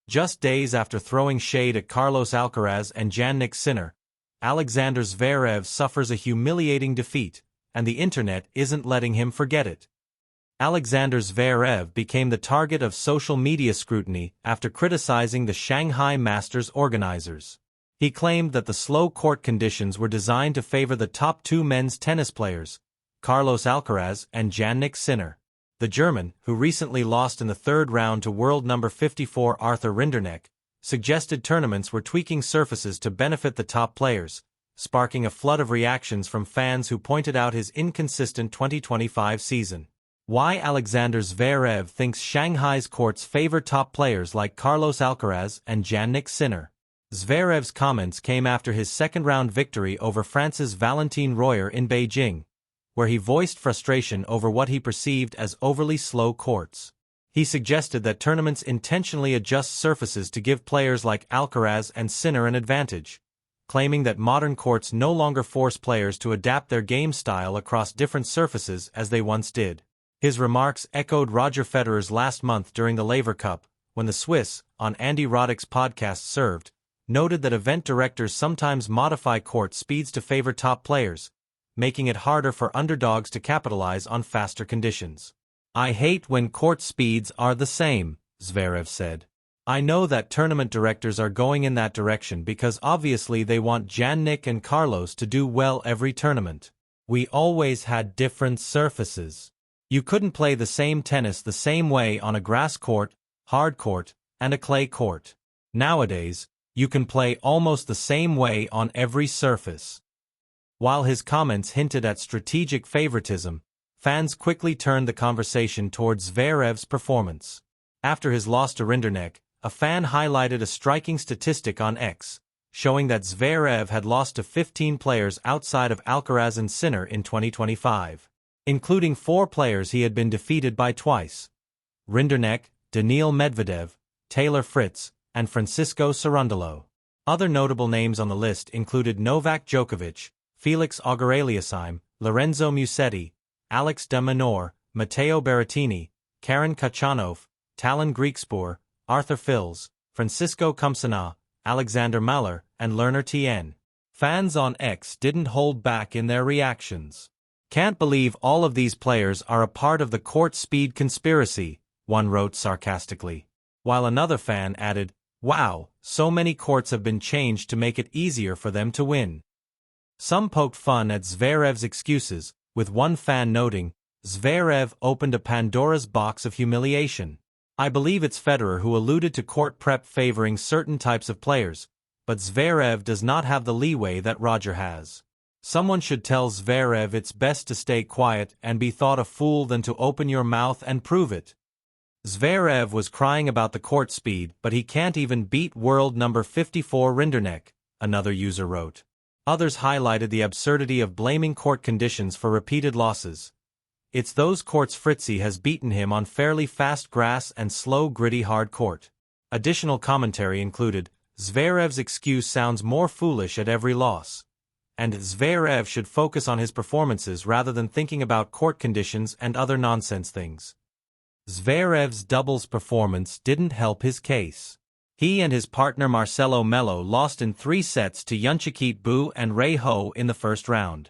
Just days after throwing shade at Carlos Alcaraz and Jannik Sinner, Alexander Zverev suffers a humiliating defeat, and the internet isn't letting him forget it. Alexander Zverev became the target of social media scrutiny after criticizing the Shanghai Masters organizers. He claimed that the slow court conditions were designed to favor the top two men's tennis players, Carlos Alcaraz and Jannik Sinner. The German, who recently lost in the third round to world number 54 Arthur Rinderknech, suggested tournaments were tweaking surfaces to benefit the top players, sparking a flood of reactions from fans who pointed out his inconsistent 2025 season. Why Alexander Zverev thinks Shanghai's courts favor top players like Carlos Alcaraz and Jannik Sinner. Zverev's comments came after his second-round victory over France's Valentin Royer in Beijing, where he voiced frustration over what he perceived as overly slow courts. He suggested that tournaments intentionally adjust surfaces to give players like Alcaraz and Sinner an advantage, claiming that modern courts no longer force players to adapt their game style across different surfaces as they once did. His remarks echoed Roger Federer's last month during the Laver Cup, when the Swiss, on Andy Roddick's podcast Served, noted that event directors sometimes modify court speeds to favor top players, making it harder for underdogs to capitalize on faster conditions. "I hate when court speeds are the same," Zverev said. "I know that tournament directors are going in that direction because obviously they want Jannik and Carlos to do well every tournament. We always had different surfaces. You couldn't play the same tennis the same way on a grass court, hard court, and a clay court. Nowadays, you can play almost the same way on every surface." While his comments hinted at strategic favoritism, fans quickly turned the conversation towards Zverev's performance. After his loss to Rinderknech, a fan highlighted a striking statistic on X, showing that Zverev had lost to 15 players outside of Alcaraz and Sinner in 2025, including 4 players he had been defeated by twice: Rinderknech, Daniil Medvedev, Taylor Fritz, and Francisco Cerundolo. Other notable names on the list included Novak Djokovic, Felix Auger-Aliassime, Lorenzo Musetti, Alex de Minaur, Matteo Berrettini, Karen Khachanov, Talon Griekspoor, Arthur Fils, Francisco Compsogna, Alexander Mahler, and Lerner Tien. Fans on X didn't hold back in their reactions. "Can't believe all of these players are a part of the court speed conspiracy," one wrote sarcastically. While another fan added, "Wow, so many courts have been changed to make it easier for them to win." Some poked fun at Zverev's excuses, with one fan noting, "Zverev opened a Pandora's box of humiliation. I believe it's Federer who alluded to court prep favoring certain types of players, but Zverev does not have the leeway that Roger has. Someone should tell Zverev it's best to stay quiet and be thought a fool than to open your mouth and prove it." Zverev was crying about the court speed, but he can't even beat world number 54 Rinderknech, another user wrote. Others highlighted the absurdity of blaming court conditions for repeated losses. "It's those courts Fritzy has beaten him on fairly fast grass and slow gritty hard court." Additional commentary included, "Zverev's excuse sounds more foolish at every loss," and "Zverev should focus on his performances rather than thinking about court conditions and other nonsense things." Zverev's doubles performance didn't help his case. He and his partner Marcelo Melo lost in 3 sets to Yunchikit Bu and Ray Ho in the first round.